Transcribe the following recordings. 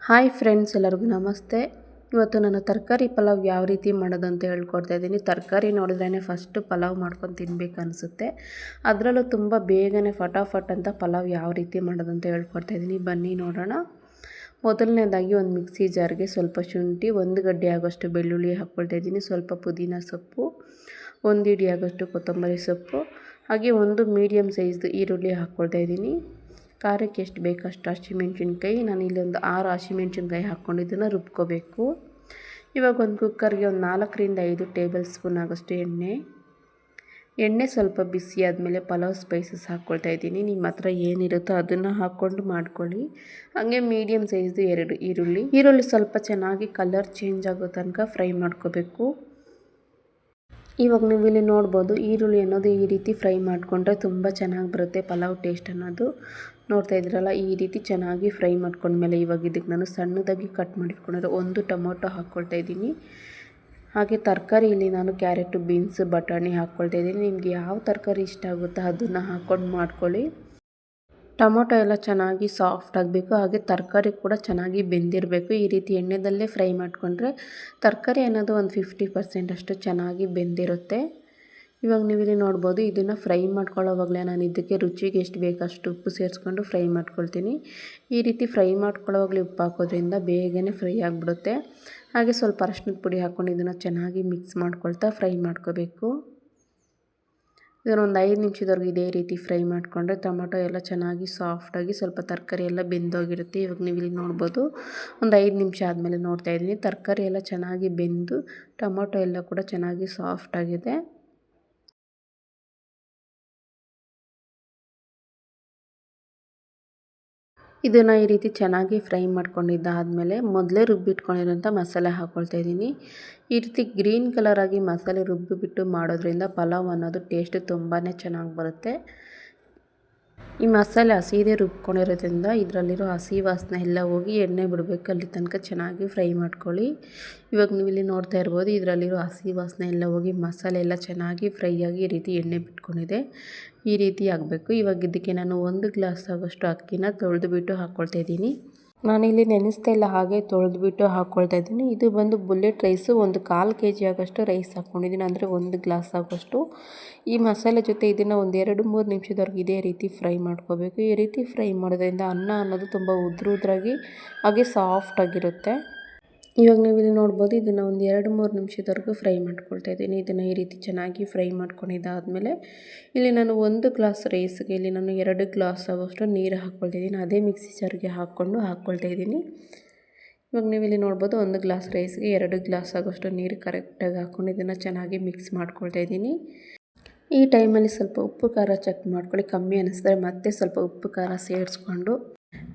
Hi friends, ಎಲ್ಲರಿಗೂ ನಮಸ್ತೆ. ಇವತ್ತು ನಾನು ತರಕಾರಿ ಪಲಾವ್ ಯಾವ ರೀತಿ ಮಾಡೋದು ಅಂತ ಹೇಳ್ಕೊಡ್ತಾ ಇದ್ದೀನಿ. ತರಕಾರಿ ನೋಡಿದ್ರೇ ಫಸ್ಟು ಪಲಾವ್ ಮಾಡ್ಕೊಂಡು ತಿನ್ಬೇಕು ಅನಿಸುತ್ತೆ. ಅದರಲ್ಲೂ ತುಂಬ ಬೇಗನೆ ಫಟಾಫಟ್ ಅಂತ ಪಲಾವ್ ಯಾವ ರೀತಿ ಮಾಡೋದು ಅಂತ ಹೇಳ್ಕೊಡ್ತಾ ಇದ್ದೀನಿ. ಬನ್ನಿ ನೋಡೋಣ. ಮೊದಲನೇದಾಗಿ ಒಂದು ಮಿಕ್ಸಿ ಜಾರ್ಗೆ ಸ್ವಲ್ಪ ಶುಂಠಿ, 1 ಗಡ್ಡೆ ಆಗೋಷ್ಟು ಬೆಳ್ಳುಳ್ಳಿ ಹಾಕ್ಕೊಳ್ತಾ ಇದ್ದೀನಿ, ಸ್ವಲ್ಪ ಪುದೀನ ಸೊಪ್ಪು, 1 ಹಿಡಿ ಆಗೋಷ್ಟು ಕೊತ್ತಂಬರಿ ಸೊಪ್ಪು, ಹಾಗೆ 1 ಮೀಡಿಯಮ್ ಸೈಜ್ದು ಈರುಳ್ಳಿ ಹಾಕ್ಕೊಳ್ತಾ ಇದ್ದೀನಿ. ಖಾರಕ್ಕೆ ಎಷ್ಟು ಬೇಕಷ್ಟು ಹಸಿಮೆಣ್ಸಿನ್ಕಾಯಿ, ನಾನು ಇಲ್ಲಿ ಒಂದು 6 ಹಸಿಮೆಣ್ಸಿನ್ಕಾಯಿ ಹಾಕ್ಕೊಂಡಿದ್ದನ್ನು ರುಬ್ಕೋಬೇಕು. ಇವಾಗ ಒಂದು ಕುಕ್ಕರ್ಗೆ ಒಂದು 4ರಿಂದ 5 ಟೇಬಲ್ ಸ್ಪೂನ್ ಆಗೋಷ್ಟು ಎಣ್ಣೆ ಸ್ವಲ್ಪ ಬಿಸಿ ಆದಮೇಲೆ ಪಲಾವ್ ಸ್ಪೈಸಸ್ ಹಾಕ್ಕೊಳ್ತಾ ಇದ್ದೀನಿ. ನಿಮ್ಮ ಹತ್ರ ಏನಿರುತ್ತೋ ಅದನ್ನು ಹಾಕ್ಕೊಂಡು ಮಾಡ್ಕೊಳ್ಳಿ. ಹಾಗೆ ಮೀಡಿಯಮ್ ಸೈಜ್ದು 2 ಈರುಳ್ಳಿ ಸ್ವಲ್ಪ ಚೆನ್ನಾಗಿ ಕಲರ್ ಚೇಂಜ್ ಆಗೋ ತನಕ ಫ್ರೈ ಮಾಡ್ಕೋಬೇಕು. ಇವಾಗ ನೀವು ಇಲ್ಲಿ ನೋಡ್ಬೋದು, ಈರುಳ್ಳಿ ಅನ್ನೋದು ಈ ರೀತಿ ಫ್ರೈ ಮಾಡಿಕೊಂಡ್ರೆ ತುಂಬ ಚೆನ್ನಾಗಿ ಬರುತ್ತೆ ಪಲಾವ್ ಟೇಸ್ಟ್ ಅನ್ನೋದು. ನೋಡ್ತಾ ಇದ್ರಲ್ಲ, ಈ ರೀತಿ ಚೆನ್ನಾಗಿ ಫ್ರೈ ಮಾಡ್ಕೊಂಡ್ಮೇಲೆ ಇವಾಗ ಇದಕ್ಕೆ ನಾನು ಸಣ್ಣದಾಗಿ ಕಟ್ ಮಾಡಿಟ್ಕೊಂಡಿರೋ 1 ಟೊಮೊಟೊ ಹಾಕ್ಕೊಳ್ತಾ ಇದ್ದೀನಿ. ಹಾಗೆ ತರಕಾರಿ ಇಲ್ಲಿ ನಾನು ಕ್ಯಾರೆಟು, ಬೀನ್ಸ್, ಬಟಾಣಿ ಹಾಕ್ಕೊಳ್ತಾ ಇದ್ದೀನಿ. ನಿಮಗೆ ಯಾವ ತರಕಾರಿ ಇಷ್ಟ ಆಗುತ್ತೋ ಅದನ್ನು ಹಾಕ್ಕೊಂಡು ಮಾಡ್ಕೊಳ್ಳಿ. ಟೊಮೊಟೊ ಎಲ್ಲ ಚೆನ್ನಾಗಿ ಸಾಫ್ಟ್ ಆಗಬೇಕು, ಹಾಗೆ ತರಕಾರಿ ಕೂಡ ಚೆನ್ನಾಗಿ ಬೆಂದಿರಬೇಕು. ಈ ರೀತಿ ಎಣ್ಣೆದಲ್ಲೇ ಫ್ರೈ ಮಾಡಿಕೊಂಡ್ರೆ ತರಕಾರಿ ಅನ್ನೋದು ಒಂದು 50% ಅಷ್ಟು ಚೆನ್ನಾಗಿ ಬೆಂದಿರುತ್ತೆ. ಇವಾಗ ನೀವಿಲ್ಲಿ ನೋಡ್ಬೋದು, ಇದನ್ನು ಫ್ರೈ ಮಾಡ್ಕೊಳ್ಳೋವಾಗಲೇ ನಾನು ಇದಕ್ಕೆ ರುಚಿಗೆ ಎಷ್ಟು ಬೇಕಷ್ಟು ಉಪ್ಪು ಸೇರಿಸ್ಕೊಂಡು ಫ್ರೈ ಮಾಡ್ಕೊಳ್ತೀನಿ. ಈ ರೀತಿ ಫ್ರೈ ಮಾಡ್ಕೊಳ್ಳೋವಾಗಲೇ ಉಪ್ಪು ಹಾಕೋದ್ರಿಂದ ಬೇಗನೆ ಫ್ರೈ ಆಗಿಬಿಡುತ್ತೆ. ಹಾಗೆ ಸ್ವಲ್ಪ ಅರಶಿನದ ಪುಡಿ ಹಾಕ್ಕೊಂಡು ಇದನ್ನು ಚೆನ್ನಾಗಿ ಮಿಕ್ಸ್ ಮಾಡ್ಕೊಳ್ತಾ ಫ್ರೈ ಮಾಡ್ಕೋಬೇಕು. ಇದನ್ನೊಂದು 5 ನಿಮಿಷದವರೆಗೂ ಇದೇ ರೀತಿ ಫ್ರೈ ಮಾಡಿಕೊಂಡ್ರೆ ಟೊಮೊಟೊ ಎಲ್ಲ ಚೆನ್ನಾಗಿ ಸಾಫ್ಟಾಗಿ ಸ್ವಲ್ಪ ತರಕಾರಿ ಎಲ್ಲ ಬೆಂದೋಗಿರುತ್ತೆ. ಇವಾಗ ನೀವು ಇಲ್ಲಿ ನೋಡ್ಬೋದು, ಒಂದು 5 ನಿಮಿಷ ಆದಮೇಲೆ ನೋಡ್ತಾ ಇದ್ದೀನಿ, ತರಕಾರಿ ಎಲ್ಲ ಚೆನ್ನಾಗಿ ಬೆಂದು ಟೊಮೊಟೊ ಎಲ್ಲ ಕೂಡ ಚೆನ್ನಾಗಿ ಸಾಫ್ಟಾಗಿದೆ. ಇದನ್ನು ಈ ರೀತಿ ಚೆನ್ನಾಗಿ ಫ್ರೈ ಮಾಡ್ಕೊಂಡಿದ್ದಾದಮೇಲೆ ಮೊದಲೇ ರುಬ್ಬಿಟ್ಕೊಂಡಿರೋಂಥ ಮಸಾಲೆ ಹಾಕ್ಕೊಳ್ತಾ ಇದ್ದೀನಿ. ಈ ರೀತಿ ಗ್ರೀನ್ ಕಲರಾಗಿ ಮಸಾಲೆ ರುಬ್ಬಿಬಿಟ್ಟು ಮಾಡೋದ್ರಿಂದ ಪಲಾವ್ ಅನ್ನೋದು ಟೇಸ್ಟ್ ತುಂಬಾ ಚೆನ್ನಾಗಿ ಬರುತ್ತೆ. ಈ ಮಸಾಲೆ ಹಸಿದೇ ರುಬ್ಕೊಂಡಿರೋದ್ರಿಂದ ಇದರಲ್ಲಿರೋ ಹಸಿ ವಾಸನೆ ಎಲ್ಲ ಹೋಗಿ ಎಣ್ಣೆ ಬಿಡಬೇಕು, ಅಲ್ಲಿ ತನಕ ಚೆನ್ನಾಗಿ ಫ್ರೈ ಮಾಡ್ಕೊಳ್ಳಿ. ಇವಾಗ ನೀವು ಇಲ್ಲಿ ನೋಡ್ತಾ ಇರ್ಬೋದು, ಇದರಲ್ಲಿರೋ ಹಸಿ ವಾಸನೆ ಎಲ್ಲ ಹೋಗಿ ಮಸಾಲೆ ಎಲ್ಲ ಚೆನ್ನಾಗಿ ಫ್ರೈ ಆಗಿ ಈ ರೀತಿ ಎಣ್ಣೆ ಬಿಟ್ಕೊಂಡಿದೆ. ಈ ರೀತಿ ಆಗಬೇಕು. ಇವಾಗ ಇದಕ್ಕೆ ನಾನು 1 ಗ್ಲಾಸ್ ಆಗೋಷ್ಟು ಅಕ್ಕಿನ ತೊಳೆದುಬಿಟ್ಟು ಹಾಕ್ಕೊಳ್ತಾ ಇದ್ದೀನಿ. ನಾನಿಲ್ಲಿ ನೆನೆಸ್ತಾ ಇಲ್ಲ, ಹಾಗೆ ತೊಳೆದ್ಬಿಟ್ಟು ಹಾಕ್ಕೊಳ್ತಾ ಇದ್ದೀನಿ. ಇದು ಬಂದು ಬುಲೆಟ್ ರೈಸು, ಒಂದು 1/4 kg ಆಗೋಷ್ಟು ರೈಸ್ ಹಾಕ್ಕೊಂಡಿದ್ದೀನಿ, ಅಂದರೆ 1 ಗ್ಲಾಸ್ ಆಗೋಷ್ಟು. ಈ ಮಸಾಲೆ ಜೊತೆ ಇದನ್ನು ಒಂದು 2-3 ನಿಮಿಷದವರೆಗೆ ಇದೇ ರೀತಿ ಫ್ರೈ ಮಾಡ್ಕೋಬೇಕು. ಈ ರೀತಿ ಫ್ರೈ ಮಾಡೋದ್ರಿಂದ ಅನ್ನ ಅನ್ನೋದು ತುಂಬ ಉದ್ರಾಗಿ ಹಾಗೆ ಸಾಫ್ಟಾಗಿರುತ್ತೆ. ಇವಾಗ ನೀವು ಇಲ್ಲಿ ನೋಡ್ಬೋದು, ಇದನ್ನು ಒಂದು 2-3 ನಿಮಿಷದವರೆಗೂ ಫ್ರೈ ಮಾಡ್ಕೊಳ್ತಾ ಇದ್ದೀನಿ. ಇದನ್ನು ಈ ರೀತಿ ಚೆನ್ನಾಗಿ ಫ್ರೈ ಮಾಡ್ಕೊಂಡಿದ್ದಾದಮೇಲೆ ಇಲ್ಲಿ ನಾನು 1 ಗ್ಲಾಸ್ ರೈಸ್ಗೆ ಇಲ್ಲಿ ನಾನು 2 ಗ್ಲಾಸ್ ಆಗೋಷ್ಟು ನೀರು ಹಾಕ್ಕೊಳ್ತಾ ಇದ್ದೀನಿ. ಅದೇ ಮಿಕ್ಸಿ ಜಾರ್ಗೆ ಹಾಕ್ಕೊಳ್ತಾ ಇದ್ದೀನಿ. ಇವಾಗ ನೀವು ಇಲ್ಲಿ ನೋಡ್ಬೋದು, 1 ಗ್ಲಾಸ್ ರೈಸ್ಗೆ 2 ಗ್ಲಾಸ್ ಆಗೋಷ್ಟು ನೀರು ಕರೆಕ್ಟಾಗಿ ಹಾಕ್ಕೊಂಡು ಇದನ್ನು ಚೆನ್ನಾಗಿ ಮಿಕ್ಸ್ ಮಾಡ್ಕೊಳ್ತಾ ಇದ್ದೀನಿ. ಈ ಟೈಮಲ್ಲಿ ಸ್ವಲ್ಪ ಉಪ್ಪು ಖಾರ ಚೆಕ್ ಮಾಡ್ಕೊಳ್ಳಿ. ಕಮ್ಮಿ ಅನ್ನಿಸಿದ್ರೆ ಮತ್ತೆ ಸ್ವಲ್ಪ ಉಪ್ಪು ಖಾರ ಸೇರಿಸ್ಕೊಂಡು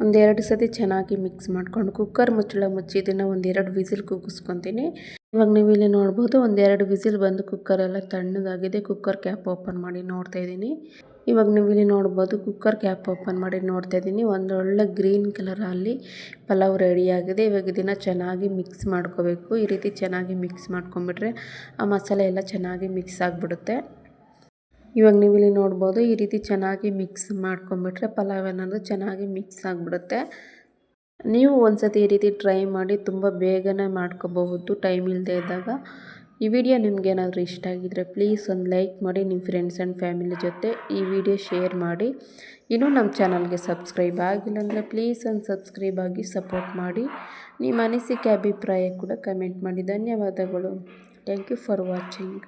ಒಂದು 2 ಸತಿ ಚೆನ್ನಾಗಿ ಮಿಕ್ಸ್ ಮಾಡ್ಕೊಂಡು ಕುಕ್ಕರ್ ಮುಚ್ಚಳ ಮುಚ್ಚಿ ಇದನ್ನು ಒಂದು 2 ವಿಸಿಲ್ ಕೂಗಿಸ್ಕೊತೀನಿ. ಇವಾಗ ನೀವು ಇಲ್ಲಿ ನೋಡ್ಬೋದು, ಒಂದು 2 ವಿಸಿಲ್ ಬಂದು ಕುಕ್ಕರ್ ಎಲ್ಲ ತಣ್ಣಗಾಗಿದೆ. ಕುಕ್ಕರ್ ಕ್ಯಾಪ್ ಓಪನ್ ಮಾಡಿ ನೋಡ್ತಾ ಇದ್ದೀನಿ. ಇವಾಗ ನೀವು ಇಲ್ಲಿ ನೋಡ್ಬೋದು, ಕುಕ್ಕರ್ ಕ್ಯಾಪ್ ಓಪನ್ ಮಾಡಿ ನೋಡ್ತಾ ಇದ್ದೀನಿ, ಒಂದು ಒಳ್ಳೆ ಗ್ರೀನ್ ಕಲರಲ್ಲಿ ಪಲಾವ್ ರೆಡಿಯಾಗಿದೆ. ಇವಾಗ ಇದನ್ನು ಚೆನ್ನಾಗಿ ಮಿಕ್ಸ್ ಮಾಡ್ಕೋಬೇಕು. ಈ ರೀತಿ ಚೆನ್ನಾಗಿ ಮಿಕ್ಸ್ ಮಾಡ್ಕೊಂಬಿಟ್ರೆ ಆ ಮಸಾಲೆ ಎಲ್ಲ ಚೆನ್ನಾಗಿ ಮಿಕ್ಸ್ ಆಗಿಬಿಡುತ್ತೆ. ಇವಾಗ ನೀವು ಇಲ್ಲಿ ನೋಡ್ಬೋದು, ಈ ರೀತಿ ಚೆನ್ನಾಗಿ ಮಿಕ್ಸ್ ಮಾಡ್ಕೊಂಬಿಟ್ರೆ ಪಲಾವ್ ಅನ್ನೋದು ಚೆನ್ನಾಗಿ ಮಿಕ್ಸ್ ಆಗಿಬಿಡುತ್ತೆ. ನೀವು ಒಂದ್ಸತಿ ಈ ರೀತಿ ಟ್ರೈ ಮಾಡಿ, ತುಂಬ ಬೇಗನೆ ಮಾಡ್ಕೋಬಹುದು ಟೈಮ್ ಇಲ್ಲದೆ ಇದ್ದಾಗ. ಈ ವಿಡಿಯೋ ನಿಮಗೇನಾದರೂ ಇಷ್ಟ ಆಗಿದ್ದರೆ ಪ್ಲೀಸ್ ಒಂದು ಲೈಕ್ ಮಾಡಿ, ನಿಮ್ಮ ಫ್ರೆಂಡ್ಸ್ ಆ್ಯಂಡ್ ಫ್ಯಾಮಿಲಿ ಜೊತೆ ಈ ವಿಡಿಯೋ ಶೇರ್ ಮಾಡಿ. ಇನ್ನೂ ನಮ್ಮ ಚಾನಲ್ಗೆ ಸಬ್ಸ್ಕ್ರೈಬ್ ಆಗಿಲ್ಲ ಅಂದರೆ ಪ್ಲೀಸ್ ಒಂದು ಸಬ್ಸ್ಕ್ರೈಬ್ ಆಗಿ ಸಪೋರ್ಟ್ ಮಾಡಿ. ನಿಮ್ಮ ಅನಿಸಿಕೆ ಅಭಿಪ್ರಾಯ ಕೂಡ ಕಮೆಂಟ್ ಮಾಡಿ. ಧನ್ಯವಾದಗಳು. Thank you for watching.